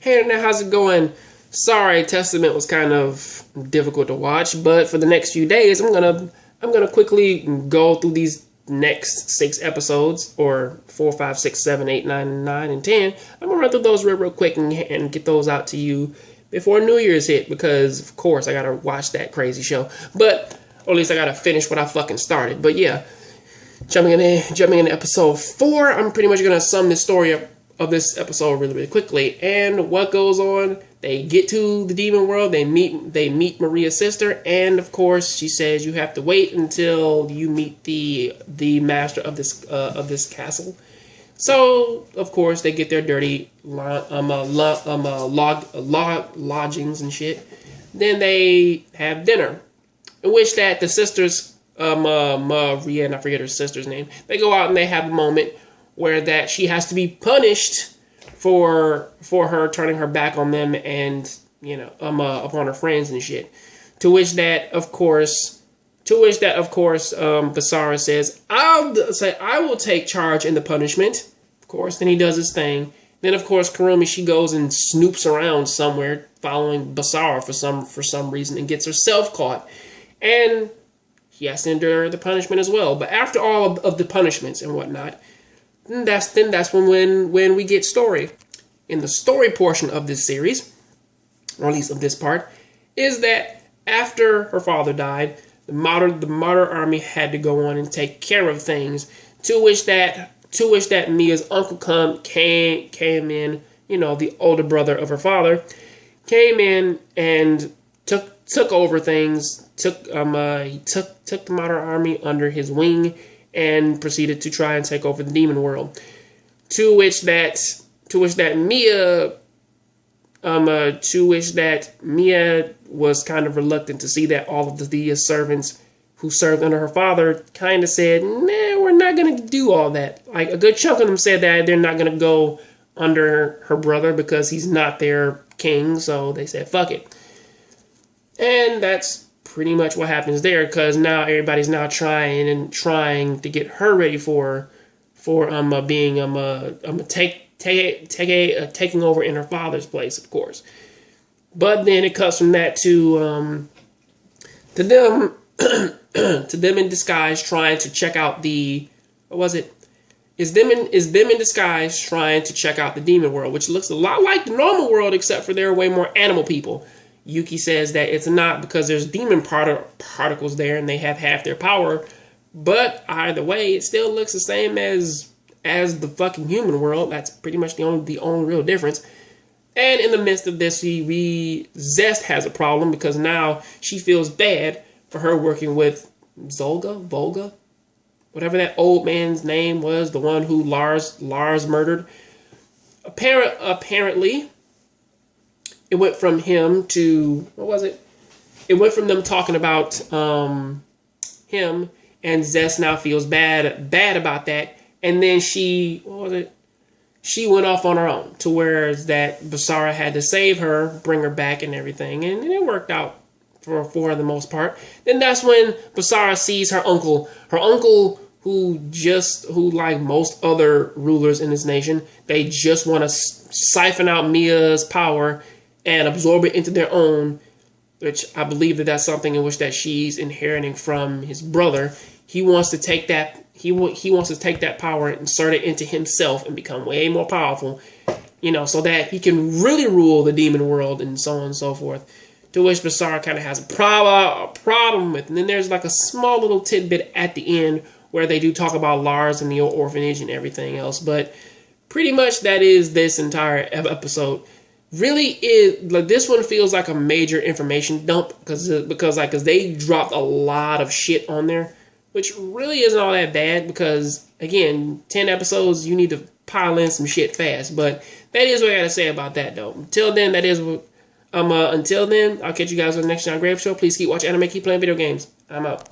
Hey internet, how's it going? Sorry, Testament was kind of difficult to watch, but for the next few days, I'm gonna quickly go through these next 6 episodes, or 4, 5, 6, 7, 8, 9, 9, and 10. I'm gonna run through those real quick and get those out to you before New Year's hit, because of course I gotta watch that crazy show. But or at least I gotta finish what I fucking started. But yeah, jumping into episode 4, I'm pretty much gonna sum the story up of this episode really quickly. And what goes on? They get to the demon world. They meet Maria's sister, and of course she says you have to wait until you meet the master of this castle. So of course they get their dirty lodgings and shit. Then they have dinner, in which that the sisters Maria, and I forget her sister's name, they go out and they have a moment where that she has to be punished for her turning her back on them and, you know, upon her friends and shit. To which that of course Basara says, I will take charge in the punishment. Of course, then he does his thing. Then of course Kurumi, she goes and snoops around somewhere following Basara for some reason and gets herself caught. And she has to endure the punishment as well. But after all of the punishments and whatnot, that's when we get story. In the story portion of this series, or at least of this part, is that after her father died, the martyr army had to go on and take care of things. To which that Mia's uncle came in, you know, the older brother of her father, came in and took over things. He took the martyr army under his wing and proceeded to try and take over the demon world. To which that Mia was kind of reluctant to see that all of the servants who served under her father kind of said, nah, we're not going to do all that. Like, a good chunk of them said that they're not going to go under her brother because he's not their king, so they said, fuck it. And that's pretty much what happens there, because now everybody's now trying to get her ready for taking over in her father's place, of course. But then it cuts from that to them to them in disguise trying to check out the is them in disguise trying to check out the demon world, which looks a lot like the normal world, except for there are way more animal people. Yuki says that it's not, because there's demon particles there and they have half their power. But either way, it still looks the same as the fucking human world. That's pretty much the only real difference. And in the midst of this, Zest has a problem, because now she feels bad for her working with Volga, whatever that old man's name was, the one who Lars murdered. Apparently, it went from him to, what was it? It went from them talking about him, and Zest now feels bad about that. And then she went off on her own, to where that Basara had to save her, bring her back and everything. And it worked out for the most part. Then that's when Basara sees her uncle who like most other rulers in this nation, they just want to siphon out Mia's power and absorb it into their own, which I believe that's something in which that she's inheriting from his brother. He wants to take that. He wants to take that power and insert it into himself and become way more powerful, you know, so that he can really rule the demon world and so on and so forth. To which Basara kind of has a problem with. And then there's like a small little tidbit at the end where they do talk about Lars and the orphanage and everything else. But pretty much that is this entire episode. Really is, like, this one feels like a major information dump because they dropped a lot of shit on there, which really isn't all that bad, because again, 10 episodes, you need to pile in some shit fast. But that is what I gotta say about that, though. Until then, I'll catch you guys on the next Jongravesshow. Please keep watching anime, keep playing video games. I'm out.